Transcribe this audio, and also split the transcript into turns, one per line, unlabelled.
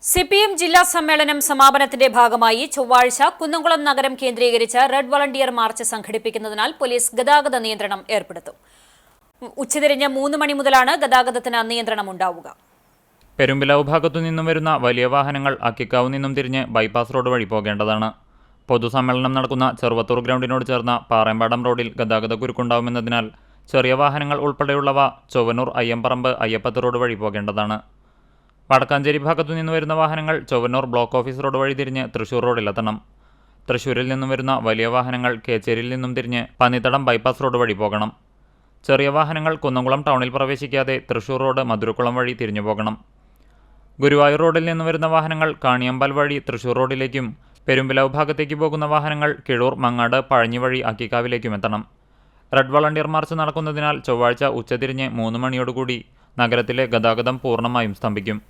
CPM ജില്ലാ സമ്മേളനം സമാപനത്തിന്റെ ഭാഗമായി ചൊവ്വാഴ്ച കുന്നംകുളം നഗരം കേന്ദ്രീകരിച്ച് റെഡ് വളണ്ടിയർ മാർച്ച് സംഘടിപ്പിക്കുന്നതിനാൽ പോലീസ് ഗതാഗത നിയന്ത്രണം ഏർപ്പെടുത്തും. ഉച്ചതിരിഞ്ഞ് 3 മണി മുതലാണ് ഗതാഗതത്തിന് നിയന്ത്രണമുണ്ടാവുക.
പെരുമ്പിലാവ് ഭാഗത്തു നിന്നും വരുന്ന വലിയ വാഹനങ്ങൾ അക്കിക്കാവ് നിന്നും തിരിഞ്ഞ് ബൈപ്പാസ് റോഡ് വഴി പോകേണ്ടതാണ്. പൊതുസമ്മേളനം നടക്കുന്ന ചെറുവത്തൂർ ഗ്രൗണ്ടിനോട് ചേർന്ന പാറേമ്പാടം റോഡിൽ ഗതാഗത കുരുക്കുണ്ടാവുമെന്നതിനാൽ ചെറിയ വാഹനങ്ങൾ ഉൾപ്പെടെയുള്ളവ ചൊവ്വന്നൂർ അയ്യമ്പറമ്പ് അയ്യപ്പത്ത് റോഡ് വഴി പോകേണ്ടതാണ്. വടക്കാഞ്ചേരി ഭാഗത്തു നിന്ന് വരുന്ന വാഹനങ്ങൾ ചൊവ്വന്നൂർ ബ്ലോക്ക് ഓഫീസ് റോഡ് വഴി തിരിഞ്ഞ് തൃശൂർ റോഡിലെത്തണം. തൃശൂരിൽ നിന്നും വരുന്ന വലിയ വാഹനങ്ങൾ കേച്ചേരിയിൽ നിന്നും തിരിഞ്ഞ് പന്നിത്തടം ബൈപ്പാസ് റോഡ് വഴി പോകണം. ചെറിയ വാഹനങ്ങൾ കുന്നംകുളം ടൗണിൽ പ്രവേശിക്കാതെ തൃശൂർ റോഡ് മധുരക്കുളം വഴി തിരിഞ്ഞു പോകണം. ഗുരുവായൂർ റോഡിൽ നിന്ന് വരുന്ന വാഹനങ്ങൾ കാണിയമ്പൽ വഴി തൃശൂർ റോഡിലേക്കും പെരുമ്പിലാവ് ഭാഗത്തേക്ക് പോകുന്ന വാഹനങ്ങൾ കിഴൂർ മങ്ങാട് പഴഞ്ഞി വഴി അക്കിക്കാവിലേക്കും എത്തണം. റെഡ് വളണ്ടിയർ മാർച്ച് നടക്കുന്നതിനാൽ ചൊവ്വാഴ്ച ഉച്ചതിരിഞ്ഞ് 3 മണിയോടുകൂടി നഗരത്തിലെ ഗതാഗതം പൂർണ്ണമായും സ്തംഭിക്കും.